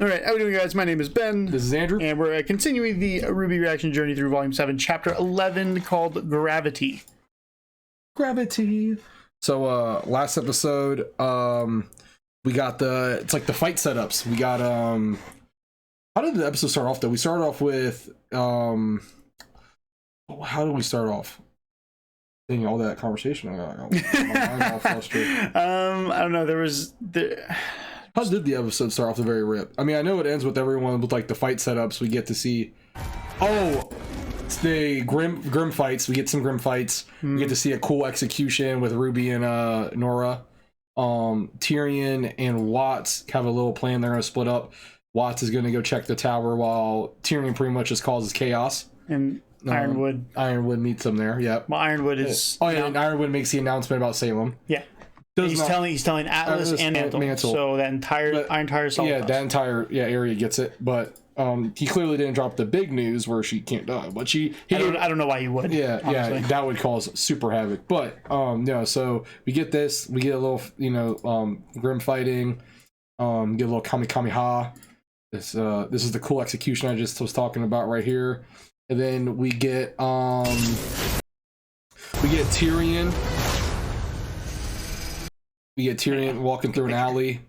All right, how are we doing, guys? My name is Ben. This is Andrew. And we're continuing the RWBY reaction journey through Volume 7, Chapter 11, called Gravity. Gravity. So, last episode, we got it's like the fight setups. We got, how did the episode start off, though? We started off with, how did we start off? Thinking all that conversation, my mind all frustrated. I don't know, How did the episode start off the very rip? I mean, I know it ends with everyone with like the fight setups. We get to see, it's the grim fights. We get some grim fights. We get to see a cool execution with Ruby and Nora. Tyrion and Watts have a little plan. They're gonna split up. Watts is gonna go check the tower while Tyrion pretty much just causes chaos. And Ironwood meets them there. Yep. Well, Ironwood is. Oh yeah, and Ironwood makes the announcement about Salem. Yeah. He's telling Atlas and Mantle. So that entire solid. Yeah, that entire area gets it. But he clearly didn't drop the big news where she can't die. But I don't know why he would. Yeah, honestly. Yeah, that would cause super havoc. But no, so we get this. We get a little grim fighting. Get a little Kamehameha. This is the cool execution I just was talking about right here. And then we get Tyrion. We get Tyrion walking through an alley.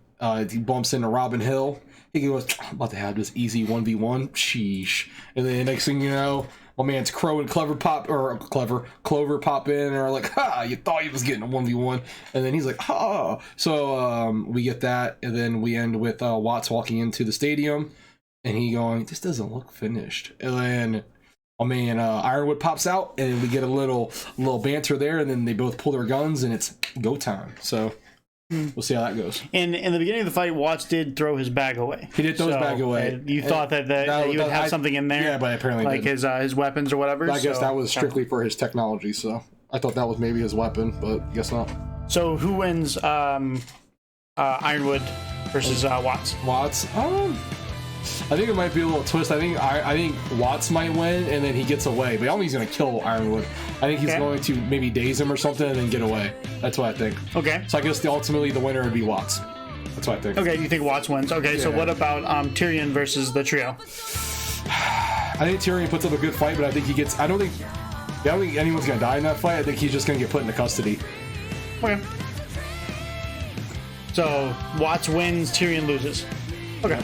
He bumps into Robin Hill. He goes, I'm about to have this easy 1v1. Sheesh. And then next thing you know, my man's Crow and Clover pop in and are like, ha, you thought you was getting a 1v1. And then he's like, ha. So we get that. And then we end with Watts walking into the stadium. And he going, this doesn't look finished. And then Ironwood pops out. And we get a little banter there. And then they both pull their guns. And it's go time. So we'll see how that goes. And in the beginning of the fight, Watts did throw his bag away. He did throw his bag away. You thought that you would have something in there? Yeah, but apparently like his weapons or whatever. I guess that was strictly for his technology. So I thought that was maybe his weapon, but guess not. So who wins? Ironwood versus Watts. Watts. I think it might be a little twist. I think Watts might win, and then he gets away. But I don't think he's going to kill Ironwood. I think he's going to maybe daze him or something, and then get away. That's what I think. Okay. So I guess ultimately the winner would be Watts. That's what I think. Okay, you think Watts wins? Okay, yeah. So what about Tyrion versus the trio? I think Tyrion puts up a good fight, but I think he gets. I don't think anyone's going to die in that fight. I think he's just going to get put into custody. Okay. So Watts wins, Tyrion loses. Okay.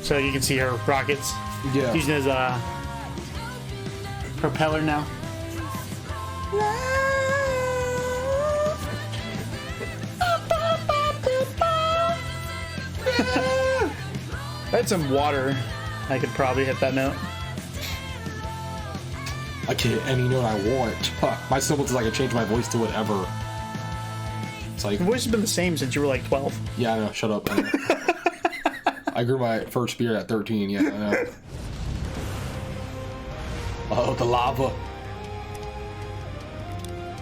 So you can see her rockets. Yeah. Using his propeller now. If I had some water, I could probably hit that note. I can hit any note I want. My syllables is I can change my voice to whatever. It's like, your voice has been the same since you were like 12. Yeah, I know. Shut up. I know. I grew my first beard at 13. Yeah, I know. Oh, the lava.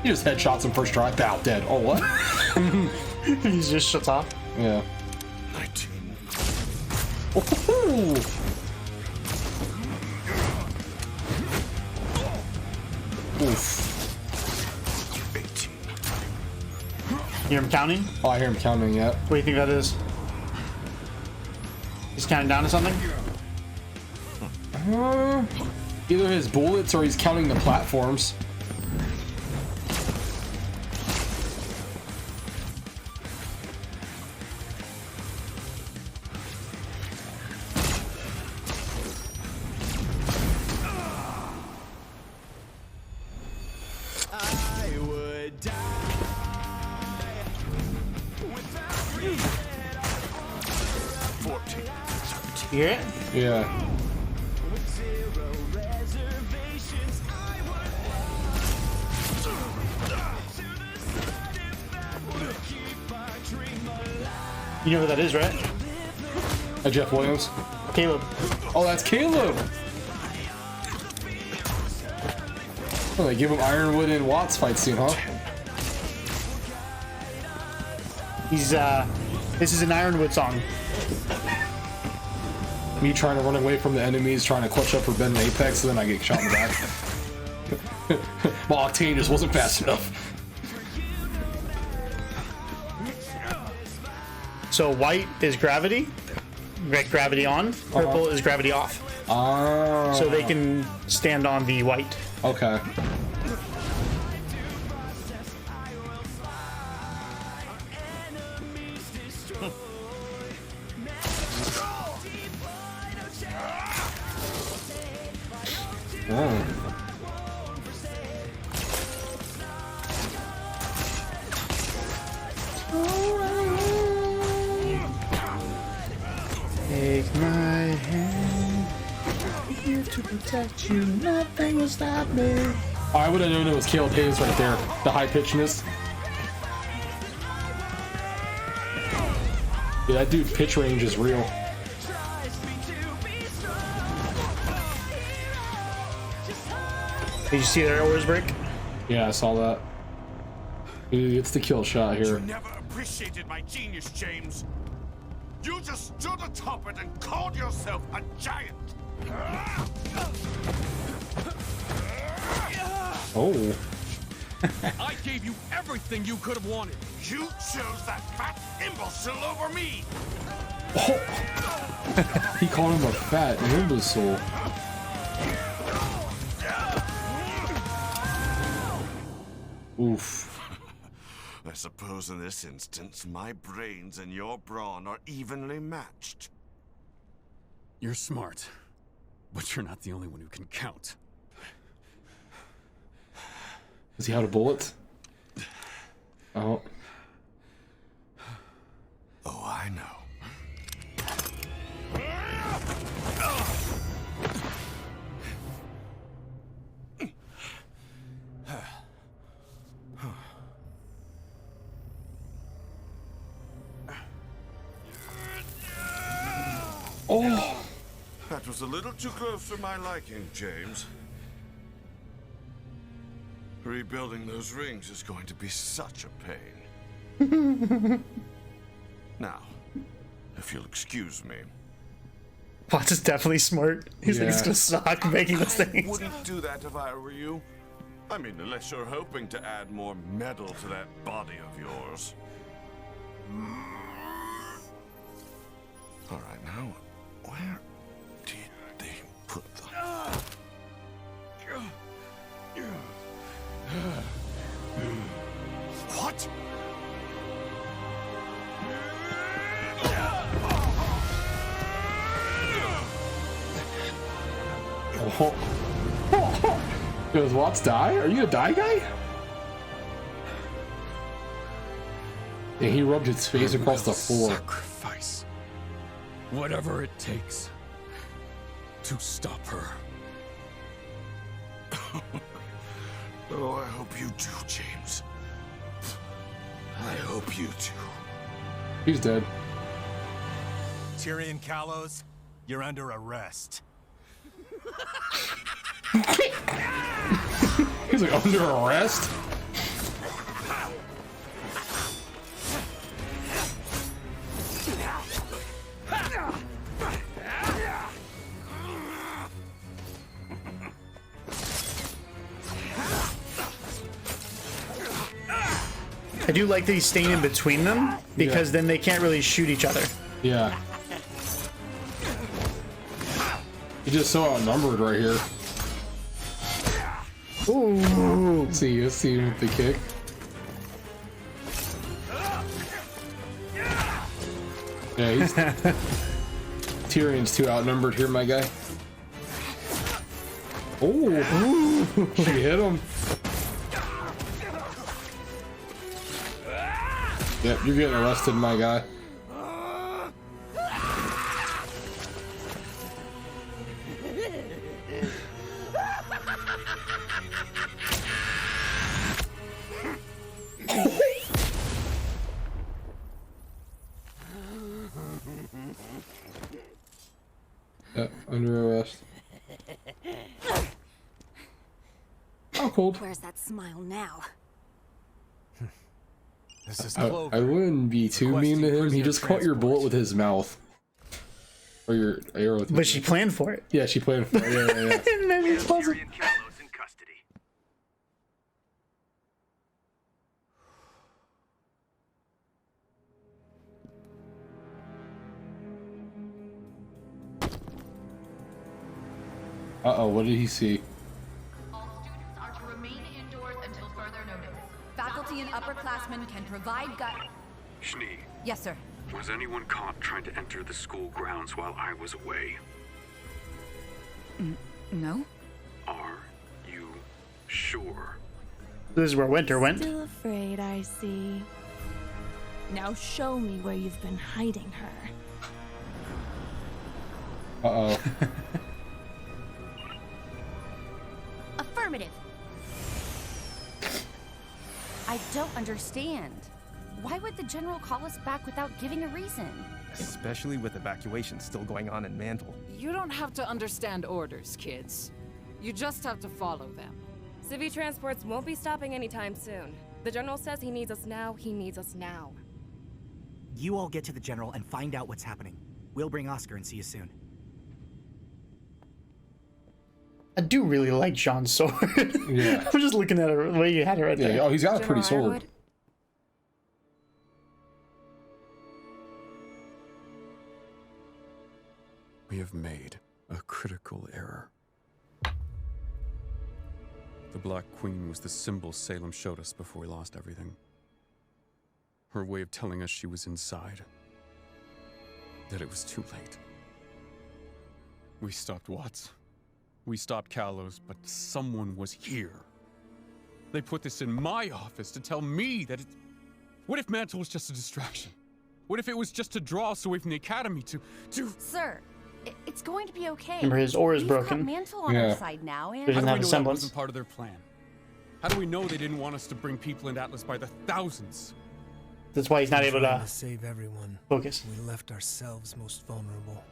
He just headshots him first try. Bow, dead. Oh, what? He just shuts off. Yeah. 19. Oh. Oof. 18. You hear him counting? Oh, I hear him counting, yeah. What do you think that is? He's counting down to something? Either his bullets or he's counting the platforms. I would die without you. 14. You hear it? Yeah. You know who that is, right? Jeff Williams. Caleb. Oh, that's Caleb. Oh, they give him Ironwood and Watts fight scene, huh? He's this is an Ironwood song. Me trying to run away from the enemies, trying to clutch up for Ben and Apex, and then I get shot in the back. My octane just wasn't fast enough. So white is gravity, gravity on. Purple is gravity off. Ah. So they can stand on the white. Okay. Oh. Take my hand, here to protect you, nothing will stop me. I would have known it was Caleb Hayes right there. The high pitchness. Yeah, that dude's pitch range is real. Did you see their oars break? Yeah, I saw that. It's the kill shot You here. never appreciated my genius, James. You just stood atop it and called yourself a giant. Oh. I gave you everything you could have wanted. You chose that fat imbecile over me. He called him a fat imbecile. Oof. I suppose in this instance, my brains and your brawn are evenly matched. You're smart, but you're not the only one who can count. Is he out of bullets? Oh. Oh, I know. Oh. That was a little too close for my liking, James. Rebuilding those rings is going to be such a pain. Now, if you'll excuse me. Watts is definitely smart. He's like, Yeah. he's gonna suck making those I things. wouldn't do that if I were you. I mean, unless you're hoping to add more metal to that body of yours. All right, now, where did they put them? What? Oh. Does Watts die? Are you a die guy? Yeah, he rubbed his face across the floor. Sacrifice. Whatever it takes to stop her. Oh, I hope you do, James. I hope you do. He's dead. Tyrion Callows, you're under arrest. He's like under arrest. I do like that he's staying in between them because then they can't really shoot each other. Yeah. He's just so outnumbered right here. Ooh. Let's see him with the kick. Yeah, he's Tyrion's too outnumbered here, my guy. Oh, she hit him. Yep, you're getting arrested, my guy. Under arrest. Oh, cold. Where's that smile now? This is I Clover. wouldn't be too mean to him. He just caught your bullet with his mouth. Or your arrow with his But she planned for it. Yeah, she planned for it. Yeah. Maybe it's pleasant. in custody. Uh-oh, what did he see? All students are to remain indoors until further notice. Faculty and upperclassmen can provide Schnee, Yes, sir. was anyone caught trying to enter the school grounds while I was away? No? Are you sure? This is where Winter went. Still afraid, I see. Now show me where you've been hiding her. Uh-oh. Affirmative. I don't understand. Why would the general call us back without giving a reason? Especially with evacuations still going on in Mantle. You don't have to understand orders, kids. You just have to follow them. Civvy transports won't be stopping anytime soon. The general says he needs us now. He needs us now. You all get to the general and find out what's happening. We'll bring Oscar and see you soon. I do really like Jean's sword. Yeah. I'm just looking at her the way you had her right there. Yeah, oh, he's got a pretty sword. Ironwood? We have made a critical error. The Black Queen was the symbol Salem showed us before we lost everything. Her way of telling us she was inside. That it was too late. We stopped Watts. We stopped Kalos, but someone was here. They put this in my office to tell me that it... What if Mantle was just a distraction? What if it was just to draw us away from the Academy to... Sir, it's going to be okay. Remember, his aura is We've broken. got Mantle on Yeah. our side now, and... He How doesn't do we have a know that semblance. wasn't part of their plan? How do we know they didn't want us to bring people into Atlas by the thousands? That's why he's not able Trying to to save everyone. focus. We left ourselves most vulnerable.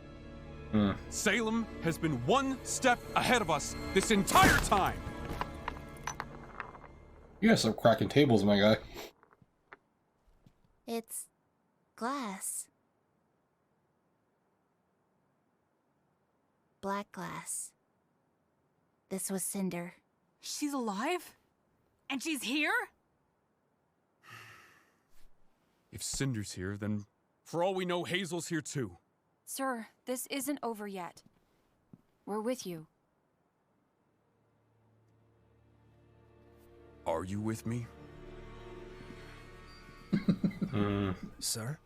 Salem has been one step ahead of us this entire time! You guys are cracking tables, my guy. It's glass. Black glass. This was Cinder. She's alive? And she's here? If Cinder's here, then for all we know, Hazel's here too. Sir, this isn't over yet. We're with you. Are you with me? Sir?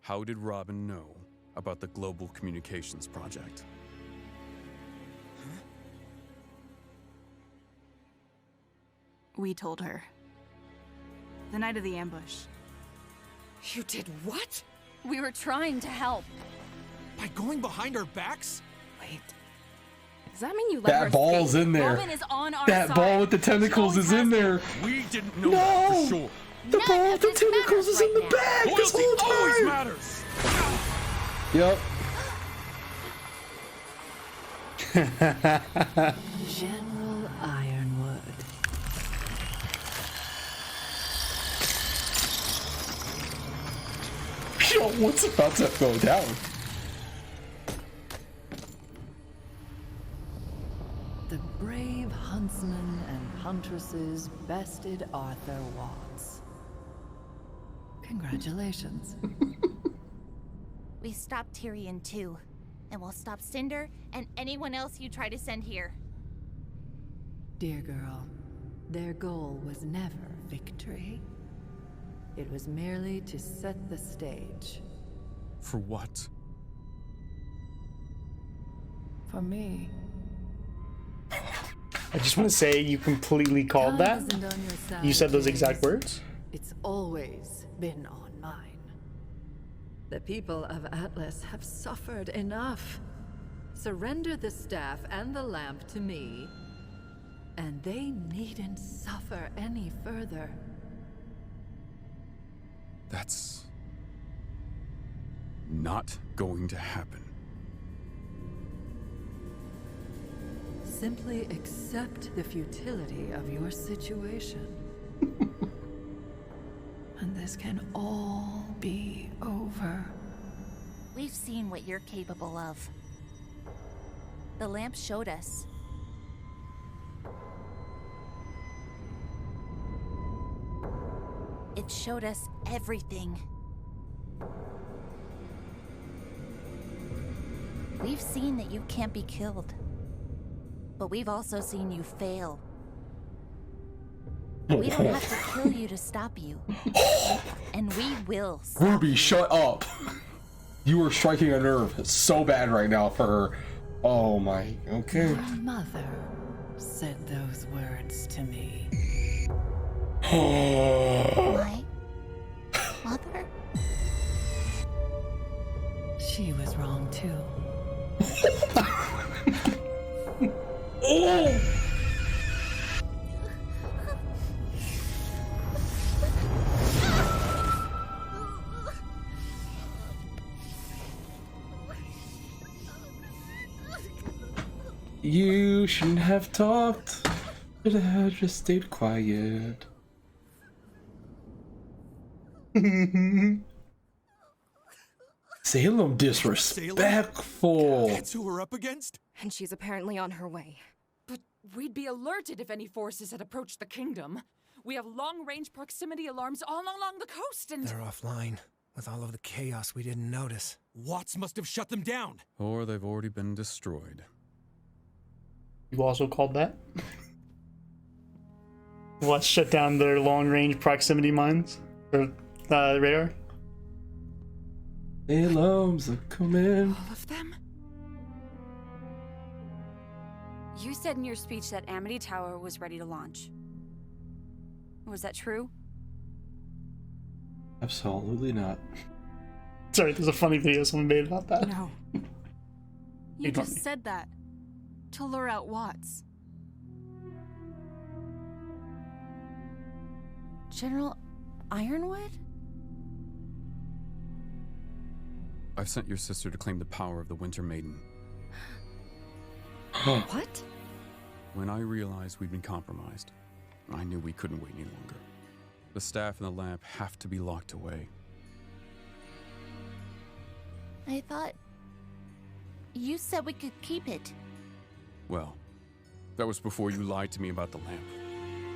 How did Robin know about the Global Communications Project? We told her. The night of the ambush. You did what? We were trying to help. By going behind our backs? Wait. Does that mean you let her That ball's escape? in there. Robin is on our That side. ball with the tentacles is in there. We didn't know No! that for sure. The None ball of with the this tentacles is matters in the right bag this Loyalty whole always time. matters! Yep. General Ironwood. Yo, what's about to go down? The brave huntsmen and huntresses bested Arthur Watts. Congratulations. We stopped Tyrion too. And we'll stop Cinder and anyone else you try to send here. Dear girl, their goal was never victory. It was merely to set the stage. For what? For me. I just want to say you completely called that. Time isn't on your side, You said those James. exact words. It's always been on mine. The people of Atlas have suffered enough. Surrender the staff and the lamp to me, and they needn't suffer any further. That's not going to happen. Simply accept the futility of your situation. And this can all be over. We've seen what you're capable of. The lamp showed us. It showed us everything. We've seen that you can't be killed. But we've also seen you fail. We don't have to kill you to stop you. And we will stop RWBY, you. shut up. You are striking a nerve so bad right now for her. Oh my, okay. Your mother said those words to me. My mother? She was wrong too. Oh! You shouldn't have talked. Should have just stayed quiet. Salem disrespectful. That's who we're up against? And she's apparently on her way. But we'd be alerted if any forces had approached the kingdom. We have long-range proximity alarms all along the coast and... They're offline. With all of the chaos, we didn't notice. Watts must have shut them down. Or they've already been destroyed. You also called that? Let's shut down their long-range proximity mines? Or radar? Alarms are coming. all of them? You said in your speech that Amity Tower was ready to launch. Was that true? Absolutely not. Sorry, there's a funny video someone made about that. No. You just said that to lure out Watts. General Ironwood? I've sent your sister to claim the power of the Winter Maiden. What? When I realized we'd been compromised, I knew we couldn't wait any longer. The staff and the lamp have to be locked away. I thought... you said we could keep it. Well, that was before you lied to me about the lamp.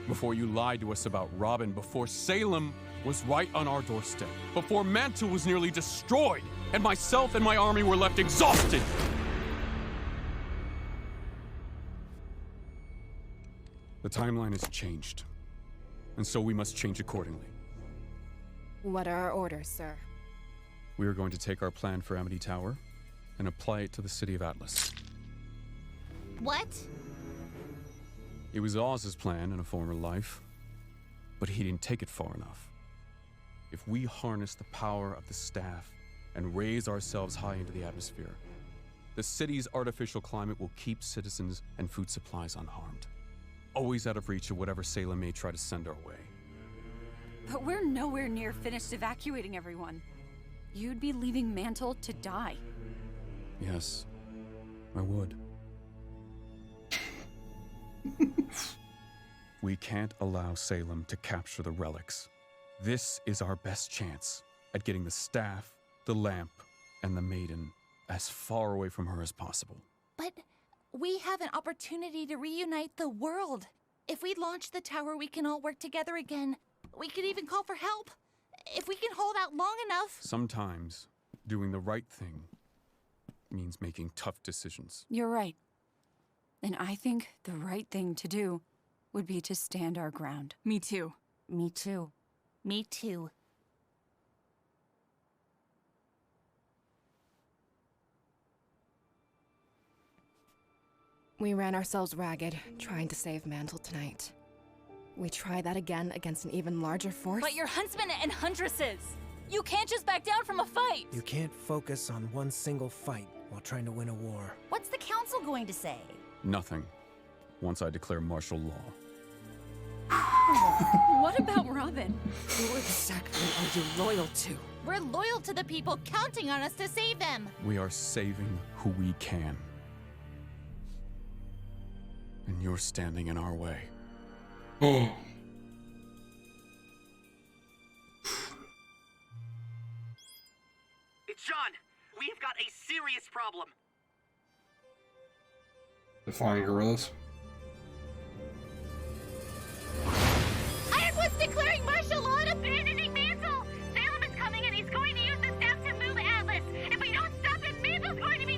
Before you lied to us about Robin. Before Salem was right on our doorstep. Before Mantle was nearly destroyed. And myself and my army were left exhausted. The timeline has changed. And so we must change accordingly. What are our orders, sir? We are going to take our plan for Amity Tower and apply it to the city of Atlas. What? It was Oz's plan in a former life, but he didn't take it far enough. If we harness the power of the staff and raise ourselves high into the atmosphere, the city's artificial climate will keep citizens and food supplies unharmed, always out of reach of whatever Salem may try to send our way. But we're nowhere near finished evacuating everyone. You'd be leaving Mantle to die. Yes, I would. We can't allow Salem to capture the relics. This is our best chance at getting the staff, the lamp, and the maiden as far away from her as possible. But we have an opportunity to reunite the world. If we launch the tower, we can all work together again. We could even call for help. If we can hold out long enough. Sometimes doing the right thing means making tough decisions. You're right. And I think the right thing to do would be to stand our ground. Me too. Me too. Me too. We ran ourselves ragged, trying to save Mantle tonight. We try that again against an even larger force. But you're huntsmen and huntresses! You can't just back down from a fight! You can't focus on one single fight while trying to win a war. What's the council going to say? Nothing. Once I declare martial law. What about Robin? You're the sacrifice are you loyal to? We're loyal to the people counting on us to save them. We are saving who we can. And you're standing in our way. Oh. It's John. We've got a serious problem. Defying gorillas. Ironwood's declaring martial law and abandoning Mantle. Salem is coming and he's going to use the staff to move Atlas. If we don't stop him, Mantle's going to be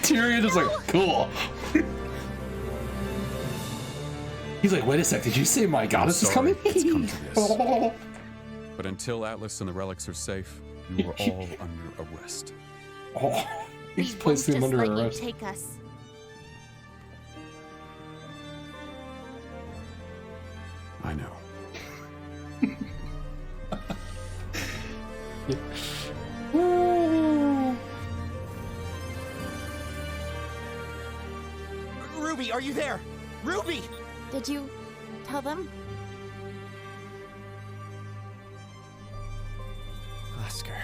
Tyrion is like, cool. He's like, wait a sec, did you say my goddess is coming? It's come to this. But until Atlas and the relics are safe, you are all under arrest. Oh, he just placed him under arrest. Take us. I know. Ruby, are you there? Ruby! Did you tell them? Oscar,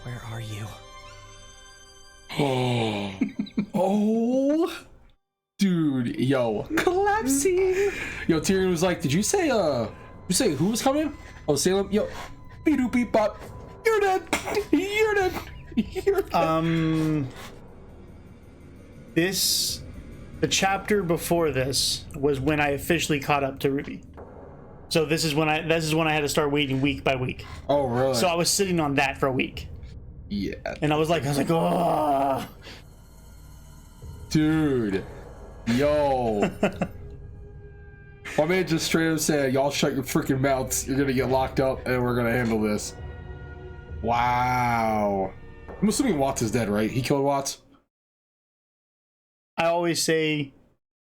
where are you? Oh, oh, dude, yo, collapsing. Yo, Tyrion was like, did you say who was coming? Oh, Salem. Yo, beep doop beep bop. You're dead. You're dead. You're dead. The chapter before this was when I officially caught up to RWBY. So this is when I had to start waiting week by week. Oh, really? So I was sitting on that for a week. Yeah. And I was like, oh, dude, yo. My man just straight up said, y'all shut your freaking mouths. You're gonna get locked up and we're gonna handle this. Wow. I'm assuming Watts is dead, right? He killed Watts? I always say,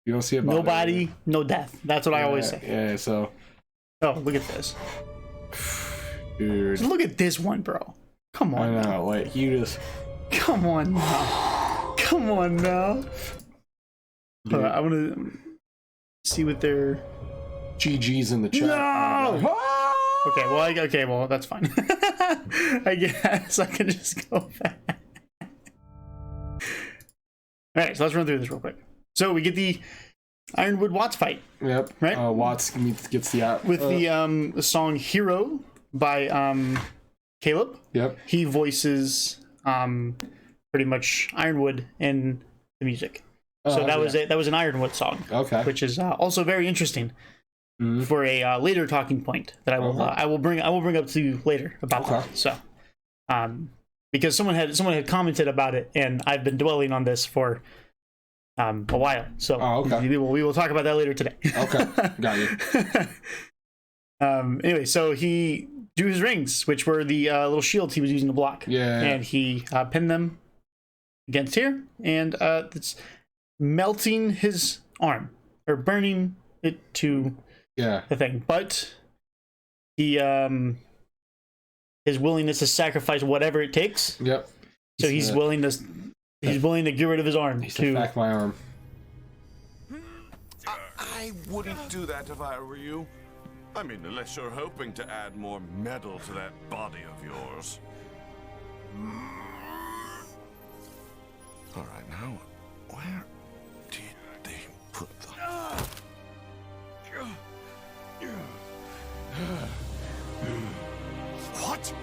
you don't see it. Nobody, no death. That's what I always say. Yeah, so. Oh, look at this. Dude. Just look at this one, bro. Come on. I know, like, you just. Come on now. Come on now. I want to see what their GG's in the chat. No! Okay, well, that's fine. I guess I can just go back. Alright, so let's run through this real quick. So we get the Ironwood Watts fight. Yep. Right? Watts gets the with the song Hero by Caleb. Yep. He voices pretty much Ironwood in the music. So that was an Ironwood song. Okay. Which is also very interesting for a later talking point that I will bring up to you later about that. So because someone had commented about it, and I've been dwelling on this for a while. So we will talk about that later today. Okay, got you. Anyway, so he drew his rings, which were the little shields he was using to block. Yeah. And he pinned them against here, and it's melting his arm or burning it to the thing. But he his willingness to sacrifice whatever it takes. Yep. So he's willing to get rid of his arm to back my arm. I wouldn't do that if I were you. I mean, unless you're hoping to add more metal to that body of yours. All right, now, where did they put them? What?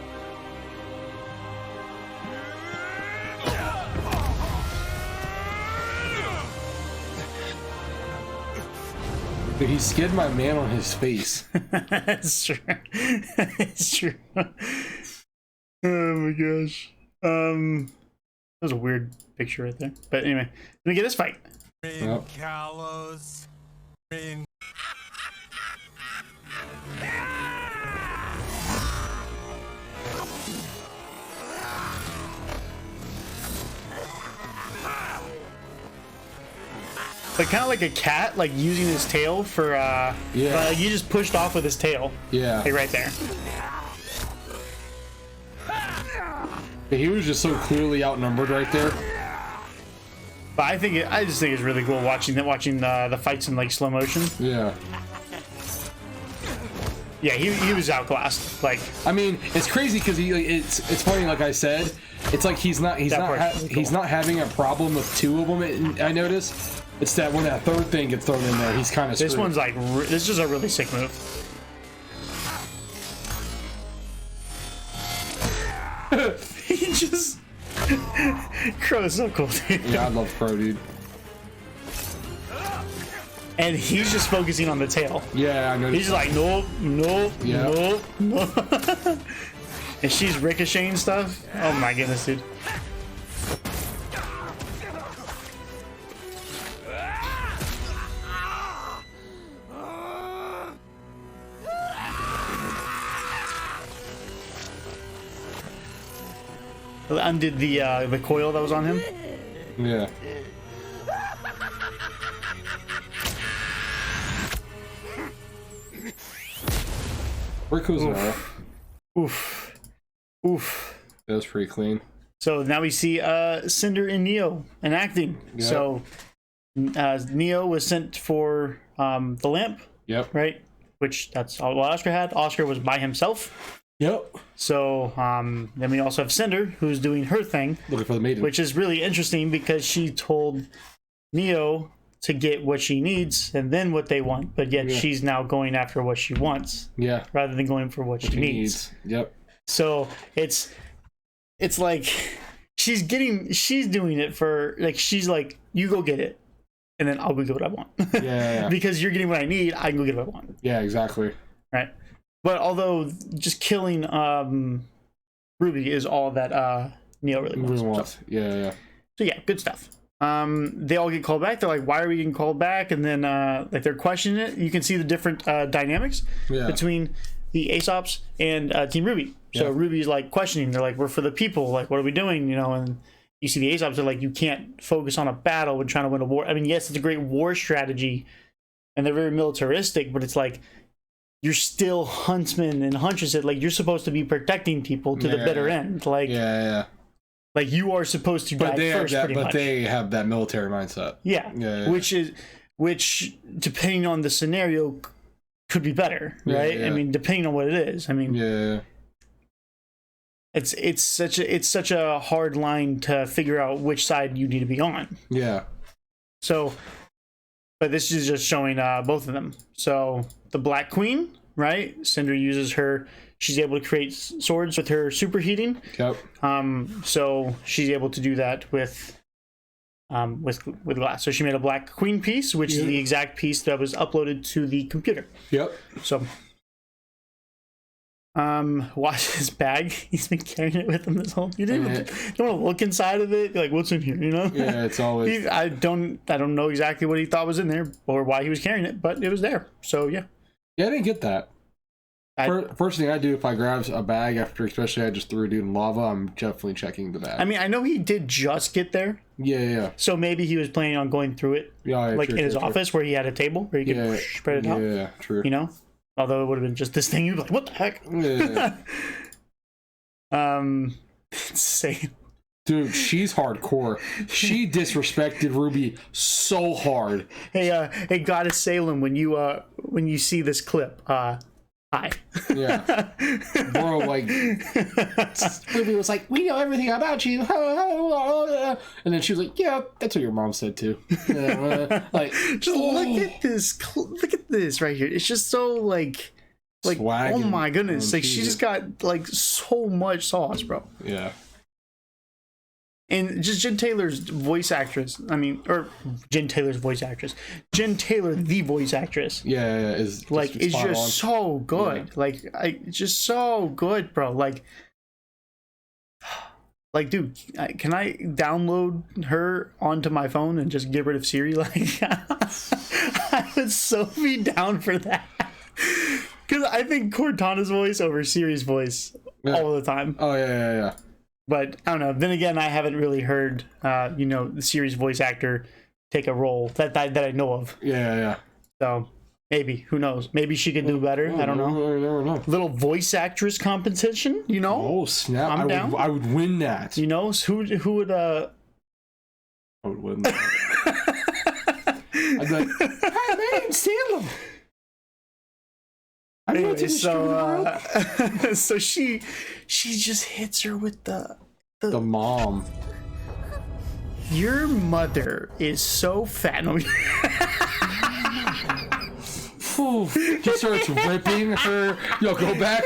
Dude, he skid my man on his face. That's true. It's true. Oh my gosh. That was a weird picture right there. But anyway, let me get this fight. Yep. Gallows. But kind of like a cat, like using his tail for you just pushed off with his tail. Yeah. Like right there. He was just so clearly outnumbered right there. But I just think it's really cool watching the fights in like slow motion. Yeah. Yeah, he was outclassed. Like, I mean, it's crazy because it's funny. Like I said, it's like he's not having a problem with two of them. I noticed. It's that when that third thing gets thrown in there, he's kind of screwed. This one's like this is a really sick move. He just Crow is so cool, dude. Yeah, I love Crow, dude. And he's just focusing on the tail. Yeah, I know. He's just like, nope, nope, nope, nope. And she's ricocheting stuff. Oh my goodness, dude. Undid the coil that was on him. Yeah. Riku's Oof. Oof. That was pretty clean. So now we see Cinder and Neo enacting. Yep. So Neo was sent for the lamp. Yep. Right? Which that's all Oscar had. Oscar was by himself. Yep. So then we also have Cinder, who's doing her thing. Looking for the maiden. Which is really interesting because she told Neo to get what she needs and then what they want, but yet she's now going after what she wants. Yeah. Rather than going for what she needs. Yep. So it's like she's doing it for like she's like, you go get it and then I'll go get what I want. Yeah. Because you're getting what I need, I can go get what I want. Yeah, exactly. Right. But although just killing Ruby is all that Neo really wants. So. Yeah. So yeah, good stuff. They all get called back. They're like, why are we getting called back? And then like they're questioning it. You can see the different dynamics between the Aesops and Team RWBY. So Ruby's like questioning. They're like, we're for the people. Like, what are we doing? You know, and you see the Aesops are like, you can't focus on a battle when trying to win a war. I mean, yes, it's a great war strategy and they're very militaristic, but it's like, you're still huntsmen and huntresses. Like, you're supposed to be protecting people to the bitter end. Like, like you are supposed to die first, pretty much. But they have that military mindset. Yeah. Which depending on the scenario could be better, right? I mean, depending on what it is. I mean, it's such a hard line to figure out which side you need to be on. Yeah. So, but this is just showing both of them. So the Black Queen, right? Cinder uses her. She's able to create swords with her superheating. Yep. So she's able to do that with glass. So she made a Black Queen piece, which is the exact piece that was uploaded to the computer. Yep. So, watch his bag. He's been carrying it with him this whole. You don't want to look inside of it. Like, what's in here? You know? Yeah, it's always. I don't know exactly what he thought was in there or why he was carrying it, but it was there. So yeah. Yeah, I didn't get that. First thing I do if I grab a bag after, especially I just threw a dude in lava, I'm definitely checking the bag. I mean, I know he did just get there. Yeah. So maybe he was planning on going through it. Like in his office where he had a table where he could spread it out. Yeah, true. You know? Although it would have been just this thing, you'd be like, what the heck? Yeah. Insane. Dude, she's hardcore. She disrespected RWBY so hard. Hey, Goddess Salem, when you see this clip, hi. Yeah. Bro, like, RWBY was like, we know everything about you. And then she was like, yeah, that's what your mom said too. Like, just look at this right here. It's just so like swag, oh my goodness. Like, she just got like so much sauce, bro. Yeah. And just Jen Taylor's voice actress. I mean, or Jen Taylor's voice actress. Jen Taylor, the voice actress. Yeah, is like it's just so good. Yeah. Like, it's just so good, bro. Like, dude, can I download her onto my phone and just get rid of Siri? Like, I would so be down for that. Because I think Cortana's voice over Siri's voice all the time. Oh yeah. But I don't know. Then again, I haven't really heard, the series voice actor take a role that I know of. Yeah. So maybe, who knows? Maybe she could do better. I don't know. Never know. Little voice actress competition, you know? Oh snap! I'm down. I would win that. You know, who would I would win. I'd be like, "Hi, my name's Salem. Anyway, so she just hits her with the mom. Your mother is so fat. No, Just starts ripping her. Yo, go back.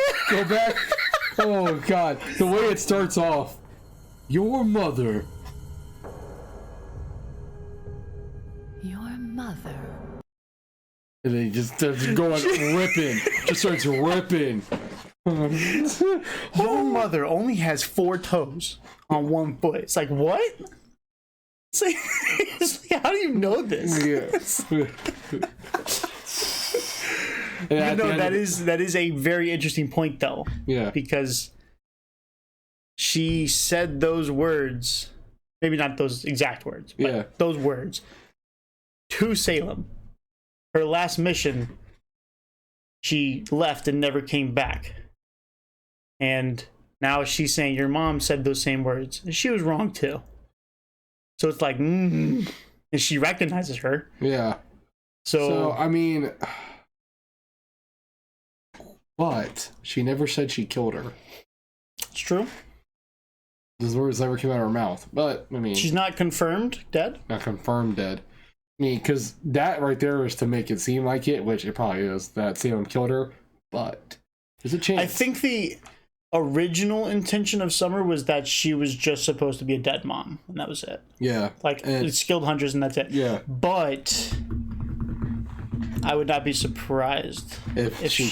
Oh God, the way it starts off. Your mother. Your mother. And then he just starts going ripping. Just starts ripping. Your mother only has 4 toes on 1 foot. It's like, what? It's like how do you know this? Yeah. You know, that is a very interesting point, though. Yeah. Because she said those words, maybe not those exact words, but those words to Salem. Her last mission, she left and never came back. And now she's saying your mom said those same words. She was wrong too. So it's like, and she recognizes her. Yeah. So I mean, but she never said she killed her. It's true. Those words never came out of her mouth. But I mean, she's not confirmed dead. Not confirmed dead. I mean, because that right there is to make it seem like it, which it probably is, that Salem killed her. But there's a chance. I think the original intention of Summer was that she was just supposed to be a dead mom, and that was it. Yeah. Like, it's skilled hunters, and that's it. Yeah. But I would not be surprised if she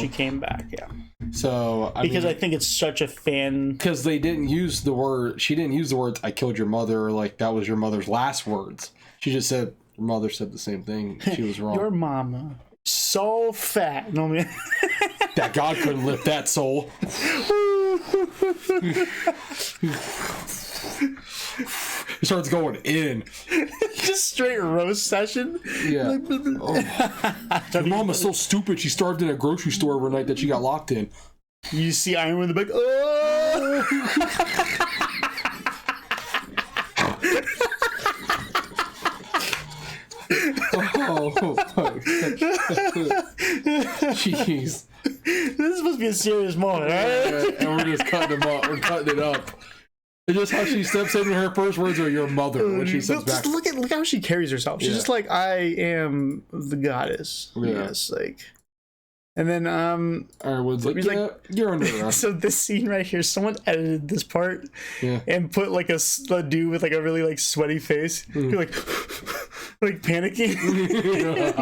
came back. Yeah. So I think it's such a fan. Because they didn't use the word. She didn't use the words "I killed your mother," or like that was your mother's last words. She just said your mother said the same thing. She was wrong. Your mama so fat. No man. That God couldn't lift that soul. He starts going in. Just straight roast session. Yeah. Your mom was so stupid. She starved in a grocery store overnight that she got locked in. You see Iron in the back. Oh! Jeez. This is supposed to be a serious moment, right? And we're just cutting them up. We're cutting it up. It's just how she steps in, and her first words are "your mother" when she steps back. Look how she carries herself. She's just like, I am the goddess. Yeah. Yes, like. And then Ironwood's like, yeah, you're under arrest. So this scene right here, someone edited this part and put like a dude with like a really like sweaty face, like panicking.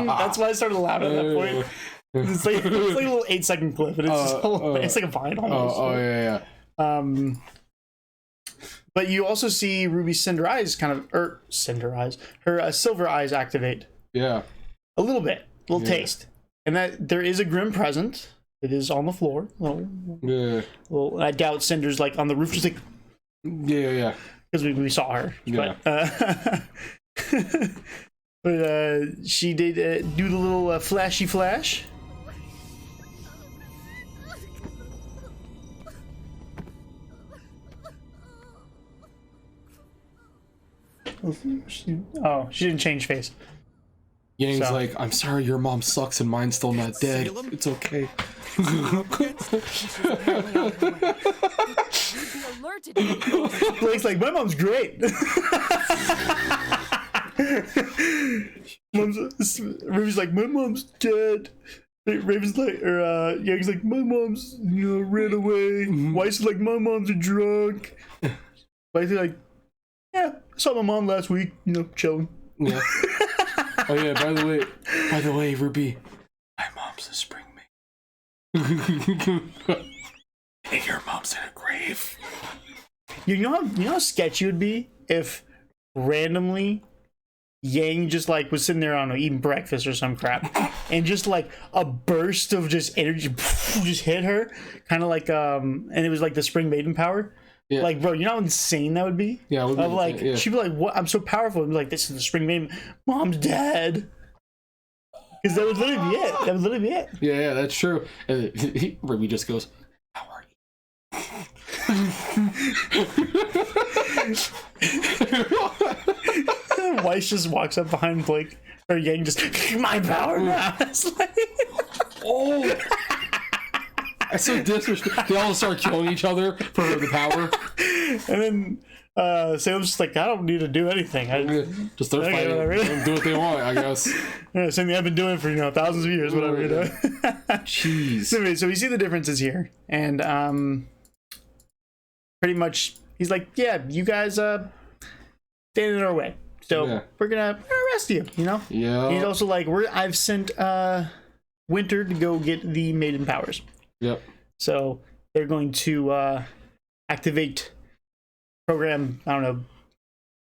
That's why I started laughing at that point. It's like a little 8-second clip, and it's just it's like a vine almost. Yeah. But you also see Ruby's Cinder Eyes her Silver Eyes activate. Yeah. A little taste. And that there is a Grim present. It is on the floor. Well, I doubt Cinder's like on the roof, just like. Yeah. Because we saw her. Yeah. But she did do the little flashy flash. Oh, she didn't change face. Yang's like, I'm sorry your mom sucks and mine's still not dead. It's okay. Blake's like, my mom's great. Ruby's like, my mom's dead. Raven's like, or Yang's like, my mom's ran away. Weiss is like, my mom's a drunk. Weiss is like, yeah, I saw my mom last week, chilling. Yeah. Oh yeah, by the way, Ruby, my mom's a spring maiden. And your mom's in a grave. You know how sketchy it would be if randomly Yang just like was sitting there, I don't know, eating breakfast or some crap, and just like a burst of just energy just hit her, kind of like and it was like the spring maiden power. Yeah. Like, bro, you know how insane that would be? Yeah, of like, she'd be like, "What? I'm so powerful." And be like, "This is the spring maiden. Mom's dead." Because that would literally be it. That would literally be it. Yeah, that's true. And Ruby just goes, "How are you?" Weiss just walks up behind Blake or Yang, just my power now. It's like, oh, that's so disrespectful. They all start killing each other for the power, and then Salem's just like, I don't need to do anything. Just start fighting. Do what they want, I guess. Yeah, same thing I've been doing for thousands of years, whatever. You know. Jeez. So we see the differences here, and pretty much he's like, yeah, you guys stand in our way, so we're gonna arrest you. You know. Yeah. He's also like, I've sent Winter to go get the maiden powers. Yep. So they're going to activate program, I don't know,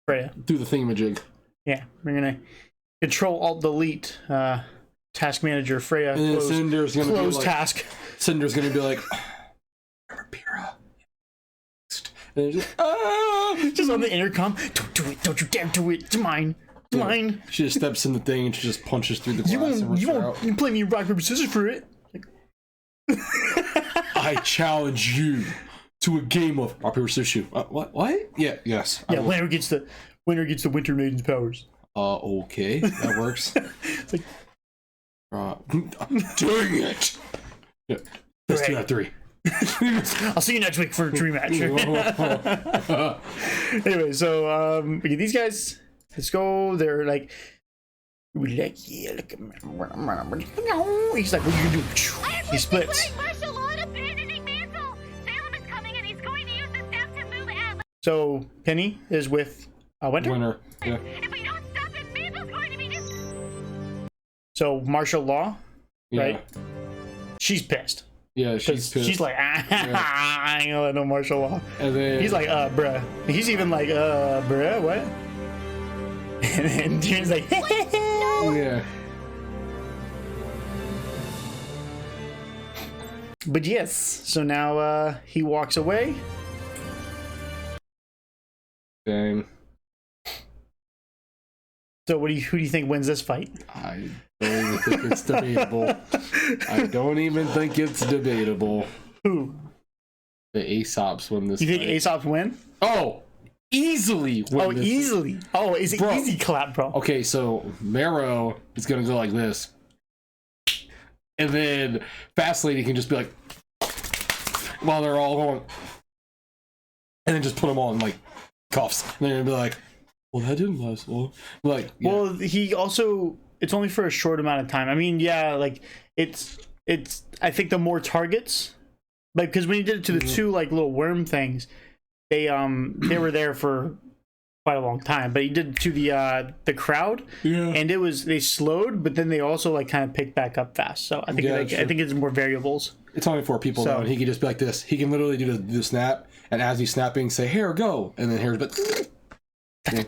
Freya. Do the thingamajig. Yeah, we're gonna control alt delete task manager Freya. And then Cinder's gonna close be like, task. Cinder's gonna be like, remember Pyrrha? And just on the intercom. Don't do it! Don't you dare do it! It's mine. It's mine. She just steps in the thing and she just punches through the glass. You won't play me rock paper scissors for it. Like... I challenge you to a game of rock paper scissors shoot. What? Yeah. Yes. Yeah. Winner gets the Winter Maiden's powers. Okay, that works. It's like, dang it! Yeah. Best 2 out of 3. I'll see you next week for a dream match. Anyway, so we get these guys. Let's go. They're like, he's like, what are you gonna do? He splits. So Penny is with Winter. Yeah. So martial law, right? Yeah. She's pissed. Yeah, she's pissed. She's like, I ain't gonna let no martial law. And then he's like, bruh. He's even like, bruh, what? And then Tyrion's like, no. Yeah. But yes, so now he walks away. Dang. So who do you think wins this fight? I don't even think it's debatable. I don't even think it's debatable. Who? The Aesops win this You think fight. Aesops win? Oh, easily win this easily. fight. Oh, it's an easy clap, bro. Okay, so Marrow is gonna go like this. And then Fast Lady can just be like, while they're all going, and then just put them all in like cuffs. And they're gonna be like, well, that didn't last long. Like, yeah. Well, he also, it's only for a short amount of time. I mean, yeah, like it's. I think the more targets, like, because when he did it to the two like little worm things, they were there for quite a long time. But he did it to the crowd, and they slowed, but then they also like kind of picked back up fast. So I think I think it's more variables. It's only 4 people though, and he can just be like this. He can literally do the snap, and as he's snapping, say "Here, go," and then here's but. Yeah.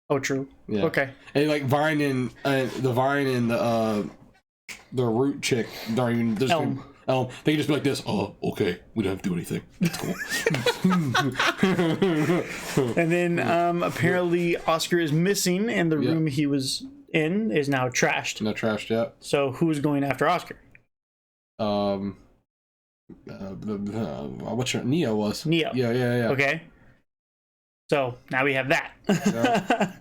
Oh, true. Yeah. Okay. And like Vine and the root chick, don't even Elm. They can just be like this. Oh, okay. We don't have to do anything. That's cool. And then apparently Oscar is missing, and the room he was in is now trashed. Not trashed yet. So who's going after Oscar? What's your Neo was? Neo. Yeah. Okay. So now we have that. Yeah.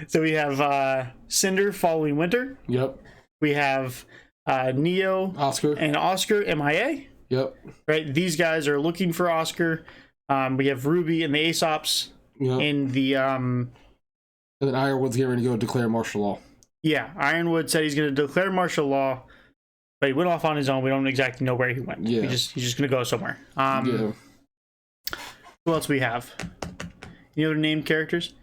So we have Cinder following Winter. Yep. We have Neo, Oscar, and Oscar MIA. Yep. Right. These guys are looking for Oscar. We have RWBY and the Aesops in the. And then Ironwood's getting ready to go declare martial law. Yeah, Ironwood said he's going to declare martial law, but he went off on his own. We don't exactly know where he went. Yeah. He's just going to go somewhere. Yeah. Who else we have? Any other named characters?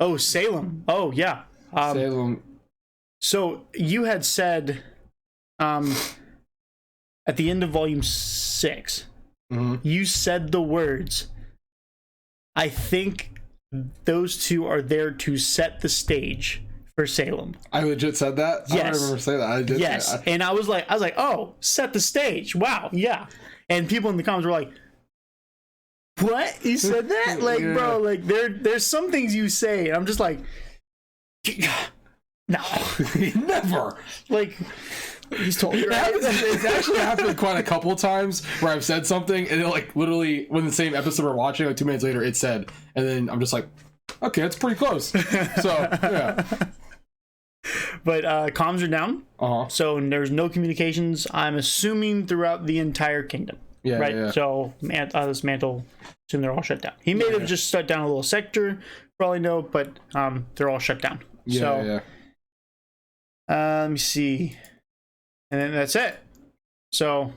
Oh, Salem. Oh, yeah. Salem. So you had said at the end of volume 6, you said the words, I think those two are there to set the stage for Salem. I legit said that? Yes. I don't remember saying that. I did. Yes. Say that. And I was like, oh, set the stage. Wow. Yeah. And people in the comments were like, what? You said that? Like, bro, like there's some things you say, and I'm just like, no. Never. Like, he's told you, right? It's actually happened quite a couple of times where I've said something, and it like literally when the same episode we're watching, like 2 minutes later, it said, and then I'm just like, Okay, that's pretty close. So, yeah. But comms are down. So there's no communications, I'm assuming, throughout the entire kingdom. Yeah, right? yeah. So this mantle, assume they're all shut down. He may have just shut down a little sector, for all I know, but they're all shut down. Yeah, let me see. And then that's it. So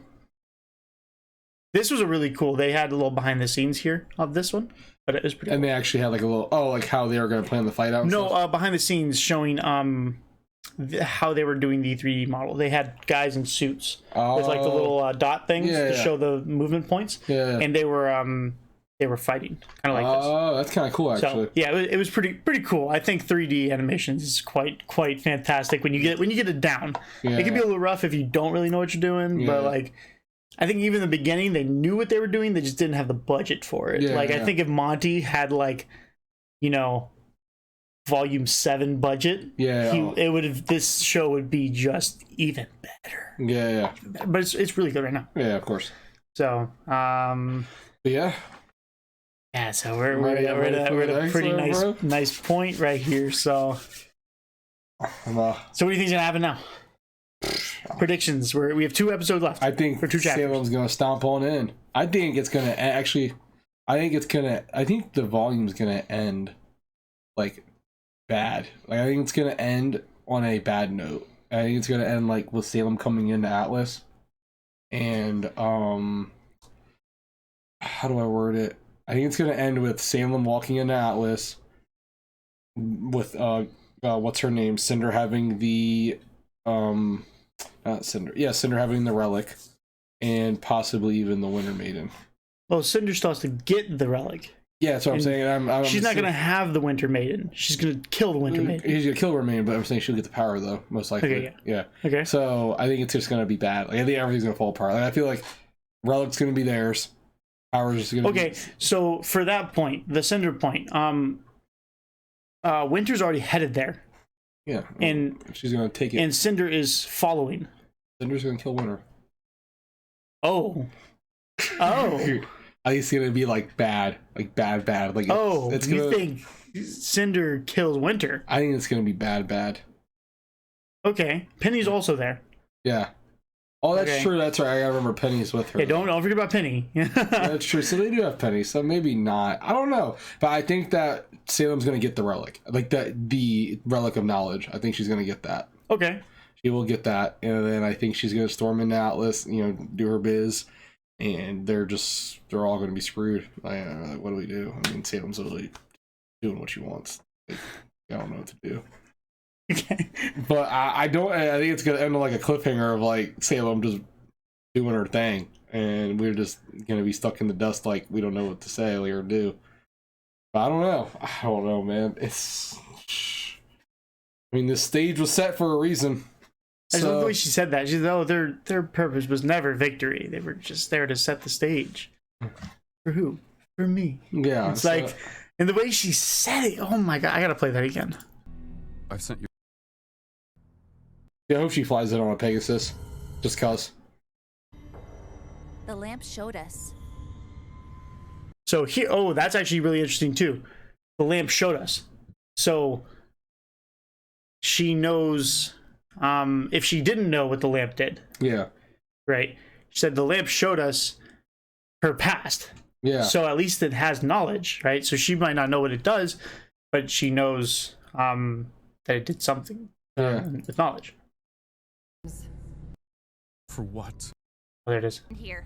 this was a really cool. They had a little behind the scenes here of this one, but it was pretty. And cool. they actually had like a little like how they were going to plan the fight out. No, behind the scenes showing how they were doing the 3D model. They had guys in suits with like the little dot things to show the movement points. Yeah, and they were fighting kind of like this. Oh, that's kind of cool, actually. So, yeah, it was pretty cool. I think 3D animations is quite fantastic when you get it down. It can be a little rough if you don't really know what you're doing, but like I think even in the beginning they knew what they were doing, they just didn't have the budget for it. I think if Monty had like, you know, volume 7 budget, this show would be just even better. But it's really good right now. Yeah, of course. So so we're at a pretty nice point right here. So what do you think's gonna happen now? Predictions. We have 2 episodes left. I think Salem's gonna stomp on in. I think it's gonna actually. I think the volume's gonna end like bad. Like I think it's gonna end on a bad note. I think it's gonna end like with Salem coming into Atlas, and how do I word it? I think it's gonna end with Salem walking into Atlas with what's her name? Cinder having the not Cinder. Yeah, Cinder having the relic, and possibly even the Winter Maiden. Well, Cinder still has to get the relic. Yeah, that's what I'm saying. She's not gonna have the Winter Maiden. She's gonna kill the Winter Maiden. He's gonna kill her Maiden, but I'm saying she'll get the power though, most likely. Okay, yeah. Okay. So I think it's just gonna be bad. Like I think everything's gonna fall apart. Like I feel like relic's gonna be theirs. Power's just gonna be... So for that point, the Cinder point, Winter's already headed there. Yeah. And she's gonna take it. And Cinder is following. Cinder's gonna kill Winter. Oh. I think it's gonna be like bad. Like bad. Like it's gonna... You think Cinder kills Winter? I think it's gonna be bad. Okay. Penny's also there. Yeah. Oh, that's true. That's right. I gotta remember Penny's with her. Hey, don't forget about Penny. That's true. So they do have Penny. So maybe not. I don't know. But I think that Salem's gonna get the relic, like the relic of knowledge. I think she's gonna get that. Okay. She will get that, and then I think she's gonna storm into Atlas. You know, do her biz, and they're all gonna be screwed. Like, what do we do? I mean, Salem's literally doing what she wants. Like, I don't know what to do. Okay. But I think it's gonna end on like a cliffhanger of like Salem just doing her thing, and we're just gonna be stuck in the dust like we don't know what to say or do. But I don't know, man. I mean, this stage was set for a reason. I just love the way she said that. She said, their purpose was never victory. They were just there to set the stage. For who? For me. Yeah. It's like, and the way she said it, oh my god, I gotta play that again. I've sent you. Yeah, I hope she flies in on a Pegasus. Just cause. The lamp showed us. So here, that's actually really interesting too. The lamp showed us. So she knows, if she didn't know what the lamp did. Yeah. Right? She said the lamp showed us her past. Yeah. So at least it has knowledge, right? So she might not know what it does, but she knows that it did something with knowledge. For what? Oh, there it is. Here.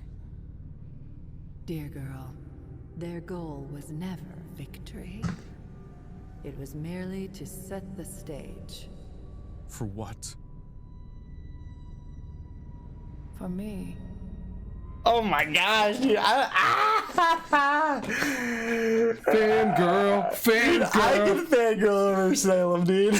Dear girl, their goal was never victory. It was merely to set the stage. For what? For me. Oh my gosh, dude. Fangirl. I can fangirl over Salem, dude.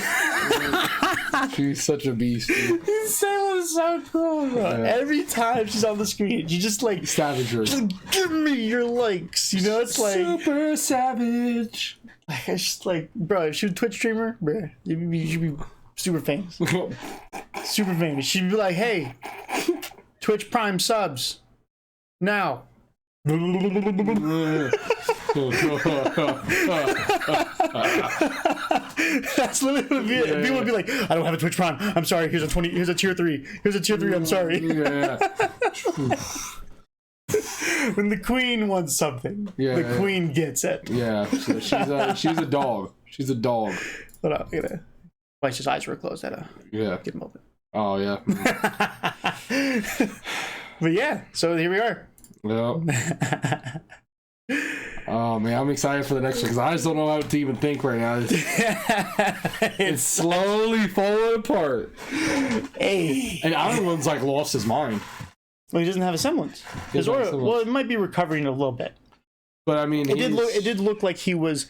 She's such a beast, dude. Salem is so cool, bro. Yeah. Every time she's on the screen, you just like savagery. Just give me your likes, you know? It's like super savage. It's just like, bro, if she was a Twitch streamer, bro, you'd be super famous. Super famous. She'd be like, hey, Twitch Prime subs. Now. That's literally what it people would be like, I don't have a Twitch Prime. I'm sorry. Here's a tier 3. Here's a tier 3. I'm sorry. When the queen wants something, the queen gets it. Yeah, so she's a dog. She's a dog. Hold on, Twice his eyes were closed. Get him open. Oh yeah. But yeah, so here we are. Yeah. Oh man, I'm excited for the next one because I just don't know how to even think right now. It's slowly falling apart. Hey. And Ironwood's like lost his mind. Well, he doesn't have a semblance. His aura, well, it might be recovering a little bit. But I mean, it did look like he was.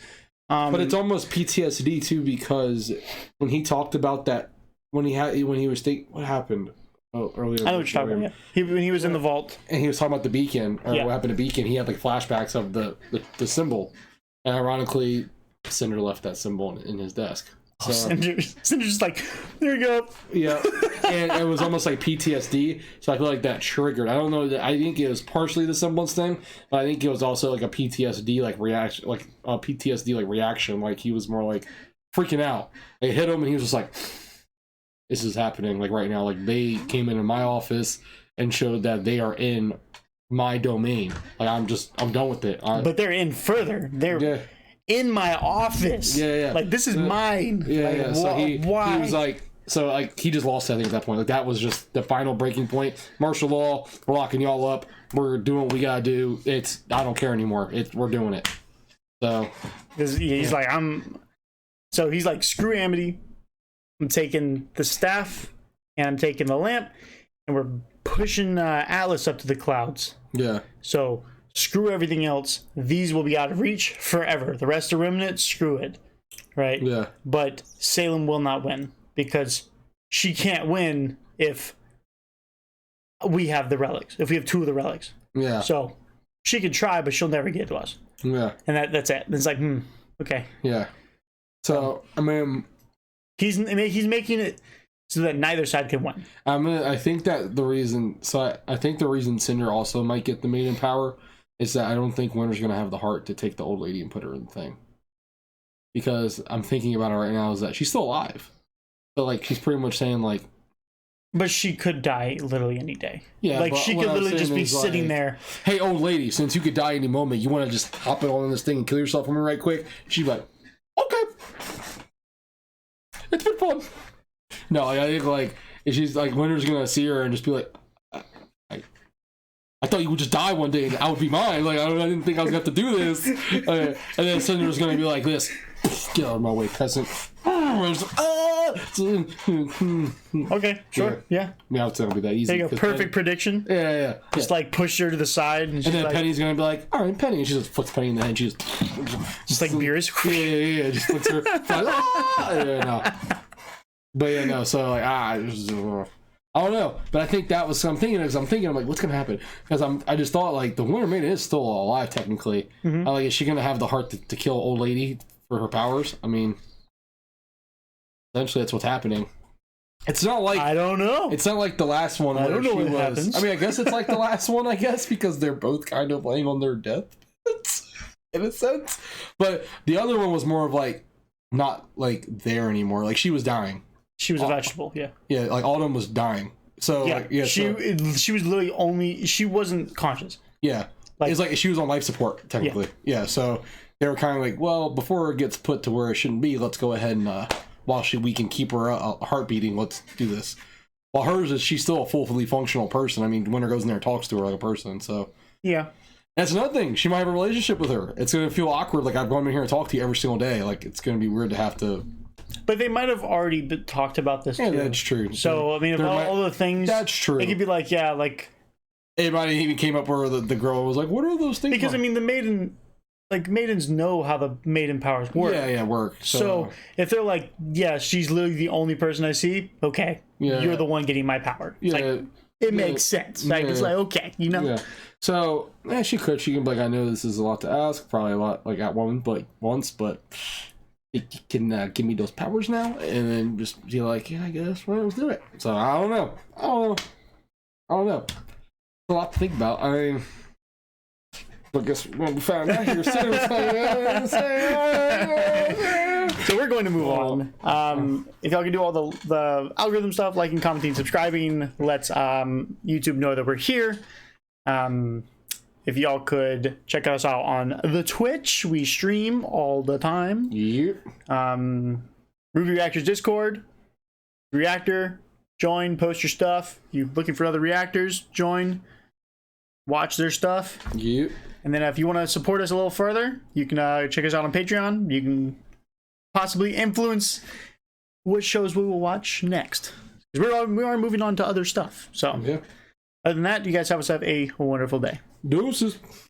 But it's almost PTSD too, because when he talked about that, when he was thinking, what happened? Oh, earlier. I know what you're talking about. Yeah. When he was in the vault, and he was talking about the beacon, or what happened to Beacon. He had like flashbacks of the symbol, and ironically, Cinder left that symbol in his desk. So, Cinder's just like, there you go. Yeah, and it was almost like PTSD. So I feel like that triggered. I don't know. I think it was partially the semblance thing, but I think it was also like a PTSD like reaction, like a PTSD like reaction. Like he was more like freaking out. They hit him, and he was just like, "This is happening like right now." Like they came into my office and showed that they are in my domain. Like I'm done with it. But they're in further. They're in my office. Yeah. Like this is mine. Yeah, like, yeah. So he was like, he just lost, I think, at that point. Like that was just the final breaking point. Martial law, we're locking y'all up. We're doing what we gotta do. I don't care anymore. We're doing it. So he's like, so he's like, screw Amity. I'm taking the staff and I'm taking the lamp and we're pushing Atlas up to the clouds. Yeah. So screw everything else. These will be out of reach forever. The rest of Remnant, screw it. Right? Yeah. But Salem will not win because she can't win if we have the relics. If we have 2 of the relics. Yeah. So she can try, but she'll never get to us. Yeah. And that's it. It's like, okay. Yeah. So I mean, he's making it so that neither side can win. I think that the reason. So I think the reason Cinder also might get the maiden power is that I don't think Winter's gonna have the heart to take the old lady and put her in the thing. Because I'm thinking about it right now is that she's still alive. So like she's pretty much saying like, but she could die literally any day. Yeah, like she could literally just be sitting there. Hey, old lady, since you could die any moment, you want to just hop it on this thing and kill yourself for me right quick? She'd be like, okay, it's been fun. No, I think like if she's like Winter's gonna see her and just be like, I thought you would just die one day and I would be mine. Like I didn't think I was gonna have to do this. And then Cinder's gonna be like this. Get out of my way, peasant. Okay, sure, yeah. It's gonna be that easy. There you go, perfect prediction. Yeah. Just like push her to the side, and then like, Penny's gonna be like, "All right, Penny," and she just flicks Penny in the head. She just like Beerus. Yeah. Just flicks her. But yeah, no. So like, I don't know, but I think that was I'm thinking. I'm like, what's gonna happen? Because I just thought like the Winter Maiden is still alive technically. Mm-hmm. Like, is she gonna have the heart to kill old lady for her powers? I mean, essentially that's what's happening. It's not like I don't know. It's not like the last one. I don't know what happens. I mean, I guess it's like the last one. I guess because they're both kind of laying on their death in a sense. But the other one was more of like not like there anymore. Like she was dying. She was a vegetable, yeah. Yeah, like Autumn was dying. So yeah, she was literally she wasn't conscious. Yeah, it's like she was on life support technically. Yeah, so they were kind of like, well, before it gets put to where it shouldn't be, let's go ahead and while we can keep her heart beating, let's do this. While hers is she's still a fully functional person. I mean, Winter goes in there and talks to her like a person. So yeah. That's another thing. She might have a relationship with her. It's gonna feel awkward. Like I've gone in here and talked to you every single day. Like it's gonna be weird to have to. But they might have already talked about this. Yeah, too. that's true. So I mean, all the things. That's true. It could be like, yeah, like. It might even came up where the girl was like, "What are those things?" Because I mean, maidens know how the maiden powers work. Yeah, work. So if they're like, yeah, she's literally the only person I see. Okay, you're the one getting my power. It's like, it makes sense. Like it's like okay, you know. Yeah. So she can be like, I know this is a lot to ask, probably a lot like at once, but it can give me those powers now, and then just be like, yeah, I guess let's do it. So I don't know. It's a lot to think about. I mean, I guess when we found out here soon. So we're going to move on. If y'all can do all the algorithm stuff, liking, commenting, subscribing, lets YouTube know that we're here. If y'all could check us out on the Twitch, we stream all the time. Yep. RWBY Reactors Discord, Reactor, join, post your stuff. You looking for other reactors, join, watch their stuff. Yep. And then if you want to support us a little further, you can check us out on Patreon. You can possibly influence what shows we will watch next. Because we are moving on to other stuff. So, yeah. Other than that, you guys have a wonderful day. Deuces.